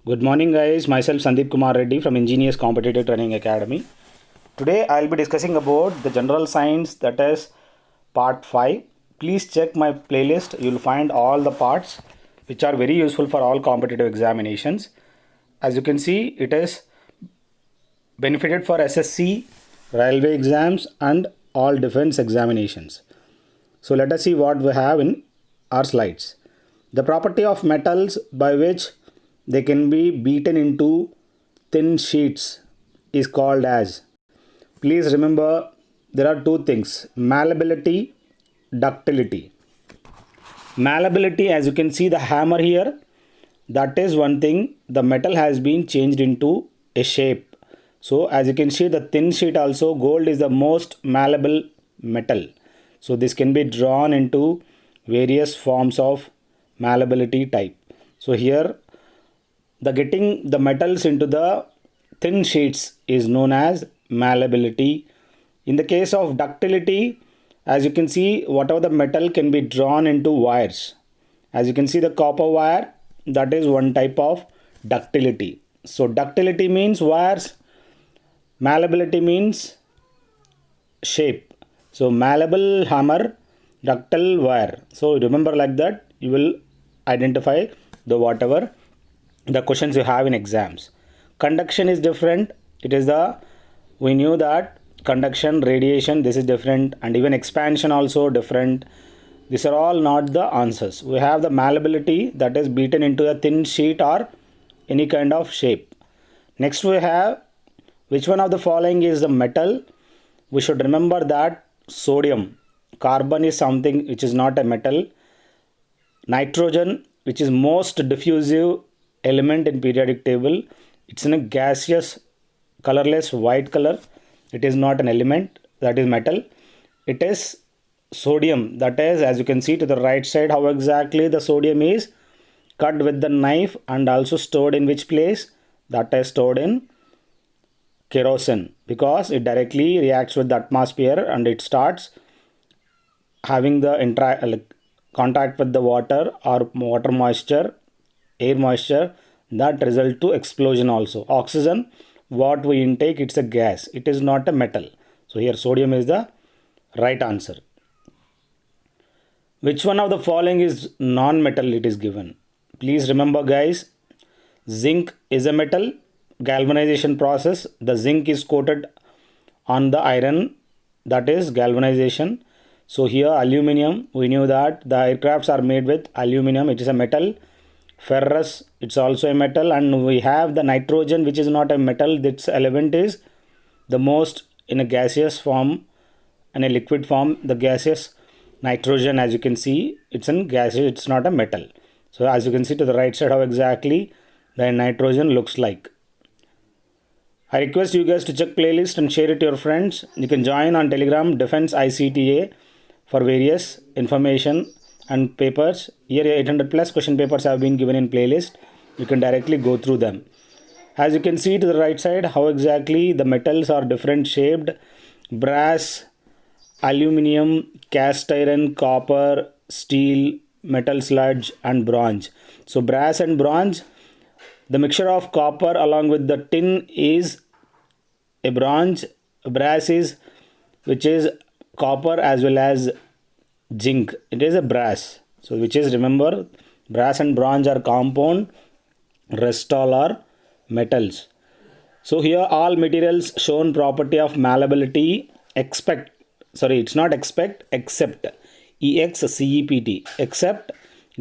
Good morning, guys. Myself Sandeep Kumar Reddy from Ingenious Competitive Training Academy. Today, I'll be discussing about the general science, that is part 5. Please check my playlist. You'll find all the parts which are very useful for all competitive examinations. As you can see, it is benefited for SSC, railway exams, and all defense examinations. So let us see what we have in our slides. The property of metals by which they can be beaten into thin sheets is called as. Please remember, there are two things: malleability, ductility. Malleability, as you can see the hammer here, that is one thing. The metal has been changed into a shape. So as you can see, the thin sheet also, gold is the most malleable metal. So this can be drawn into various forms of malleability type. So here the getting the metals into the thin sheets is known as malleability. In the case of ductility, as you can see, whatever the metal can be drawn into wires. As you can see, the copper wire, that is one type of ductility. So ductility means wires, malleability means shape. So malleable hammer, ductile wire. So remember like that, you will identify the whatever the questions you have in exams. Conduction is different. It is the, we knew that conduction, radiation, this is different, and even expansion also different. These are all not the answers. We have the malleability, that is beaten into a thin sheet or any kind of shape. Next we have, which one of the following is the metal? We should remember that sodium. Carbon is something which is not a metal. Nitrogen, which is most diffusive element in periodic table, it's in a gaseous colorless white color. It is not an element, that is metal. It is sodium, that is, as you can see to the right side, how exactly the sodium is cut with the knife and also stored in which place? That is stored in kerosene, because it directly reacts with the atmosphere and it starts having the contact with the water or water moisture, air moisture, that result to explosion also. Oxygen, what we intake, it's a gas, it is not a metal. So here sodium is the right answer. Which one of the following is non-metal? It is given. Please remember, guys, zinc is a metal. Galvanization process, the zinc is coated on the iron, that is galvanization. So here aluminum, we knew that the aircrafts are made with aluminum, it is a metal. Ferrous, it's also a metal. And we have the nitrogen, which is not a metal. This element is the most in a gaseous form and a liquid form. The gaseous nitrogen, as you can see, it's in gaseous, it's not a metal. So as you can see to the right side, how exactly the nitrogen looks like. I request you guys to check playlist and share it to your friends. You can join on Telegram Defense ICTA for various information and papers. Here 800 plus question papers have been given in playlist. You can directly go through them. As you can see to the right side, how exactly the metals are different shaped: brass, aluminum, cast iron, copper, steel, metal sludge, and bronze. So brass and bronze, the mixture of copper along with the tin is a bronze. Brass is, which is copper as well as zinc, it is a brass. So which is, remember, brass and bronze are compound, rest all are metals. So here all materials shown property of malleability except except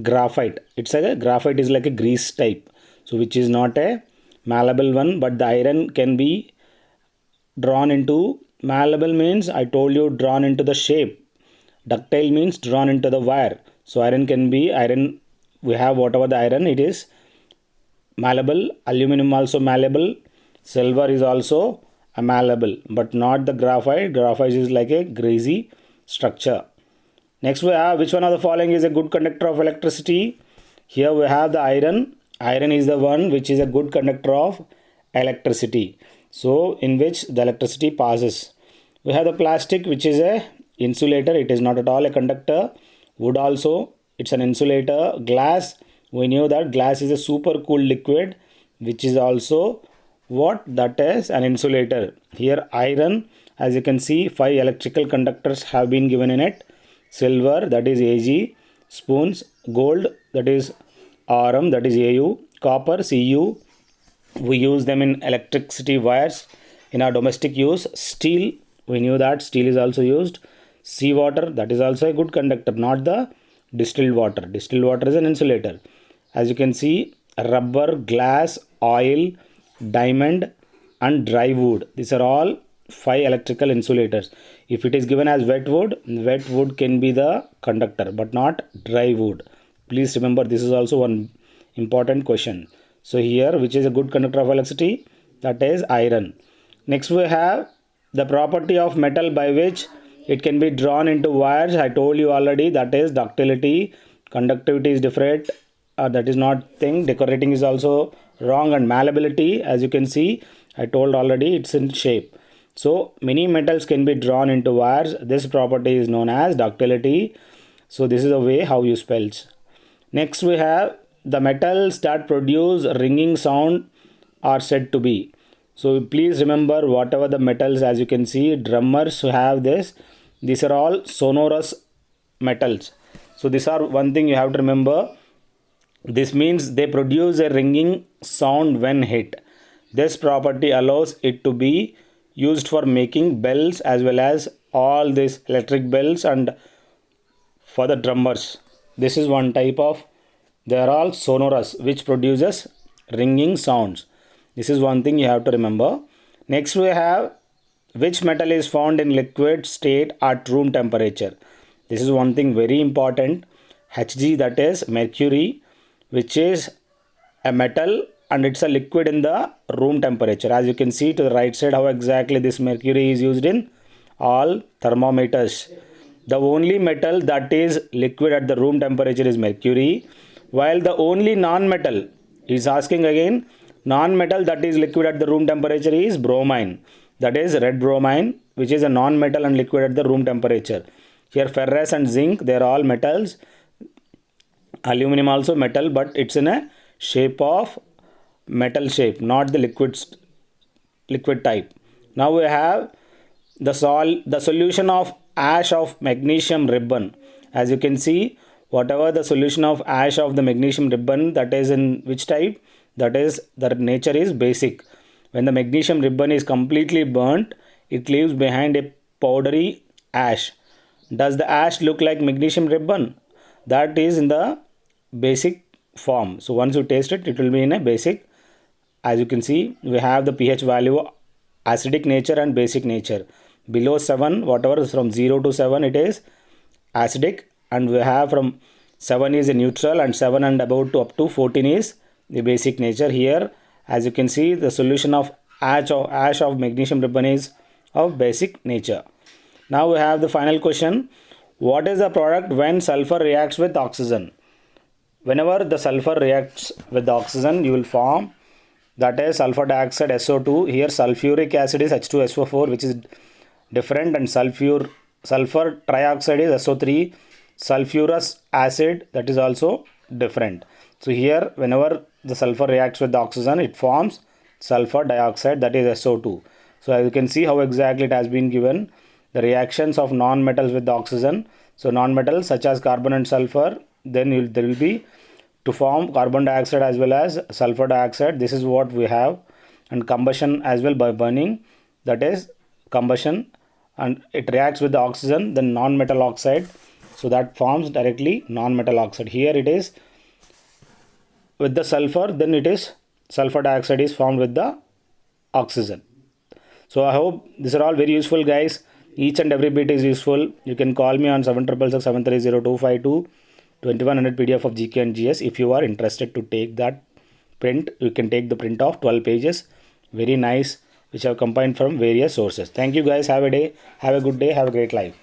graphite. It's a graphite is like a grease type, so which is not a malleable one, but the iron can be drawn into. Malleable means, I told you, drawn into the shape. Ductile means drawn into the wire. So iron can be iron, we have whatever the iron, it is malleable. Aluminum also malleable. Silver is also a malleable, but not the graphite. Graphite is like a greasy structure. Next we have, which one of the following is a good conductor of electricity? Here we have the iron. Iron is the one which is a good conductor of electricity, so in which the electricity passes. We have the plastic, which is a insulator, it is not at all a conductor. Wood also, it's an insulator. Glass, we knew that glass is a super cool liquid which is also what? That is an insulator. Here iron, as you can see, 5 electrical conductors have been given in it. Silver, that is Ag. Spoons, gold, that is Rm, that is Au. Copper, Cu. We use them in electricity wires in our domestic use. Steel, we knew that steel is also used. Seawater, that is also a good conductor, not the distilled water. Distilled water is an insulator. As you can see, rubber, glass, oil, diamond and dry wood. These are all 5 electrical insulators. If it is given as wet wood can be the conductor but not dry wood. Please remember, this is also one important question. So here, which is a good conductor of electricity? That is iron. Next we have the property of metal by which it can be drawn into wires. I told you already, that is ductility. Conductivity is different. That is not thing. Decorating is also wrong. And malleability, as you can see, I told already, it's in shape. So many metals can be drawn into wires. This property is known as ductility. So this is the way how you spells. Next we have the metals that produce ringing sound are said to be. So please remember, whatever the metals, as you can see, drummers who have this, these are all sonorous metals. So these are one thing you have to remember. This means they produce a ringing sound when hit. This property allows it to be used for making bells as well as all these electric bells and for the drummers. This is one type of, they are all sonorous, which produces ringing sounds. This is one thing you have to remember. Next we have, which metal is found in liquid state at room temperature? This is one thing very important. Hg, that is mercury, which is a metal and it's a liquid in the room temperature. As you can see to the right side how exactly this mercury is used in all thermometers. The only metal that is liquid at the room temperature is mercury, while the only non-metal is asking again, non-metal that is liquid at the room temperature is bromine. That is red bromine, which is a non-metal and liquid at the room temperature. Here ferrous and zinc, they are all metals. Aluminum also metal, but it's in a shape of metal shape, not the liquid type. Now we have the solution of ash of magnesium ribbon. As you can see, whatever the solution of ash of the magnesium ribbon, that is in which type? That is, the nature is basic. When the magnesium ribbon is completely burnt, it leaves behind a powdery ash. Does the ash look like magnesium ribbon? That is in the basic form. So once you taste it, it will be in a basic. As you can see, we have the pH value, acidic nature and basic nature. Below 7, whatever is from 0 to 7, it is acidic, and we have from 7 is a neutral, and 7 and above to up to 14 is the basic nature. Here, as you can see, the solution of ash of magnesium ribbon is of basic nature. Now we have the final question. What is the product when sulfur reacts with oxygen? Whenever the sulfur reacts with the oxygen, you will form, that is sulfur dioxide SO2. Here sulfuric acid is H2SO4, which is different, and sulfur trioxide is SO3. Sulfurous acid, that is also different. So here, whenever the sulfur reacts with the oxygen, it forms sulfur dioxide, that is SO2. So as you can see how exactly it has been given, the reactions of non-metals with the oxygen. So non-metals such as carbon and sulfur, then there will be to form carbon dioxide as well as sulfur dioxide. This is what we have. And combustion as well by burning, that is combustion, and it reacts with the oxygen, then non-metal oxide. So that forms directly non-metal oxide. Here it is with the sulfur, then it is sulfur dioxide is formed with the oxygen. So I hope these are all very useful, guys. Each and every bit is useful. You can call me on 7667302252. 2100 PDF of GK and GS. If you are interested to take that print, you can take the print of 12 pages. Very nice, which I have combined from various sources. Thank you guys. Have a good day. Have a great life.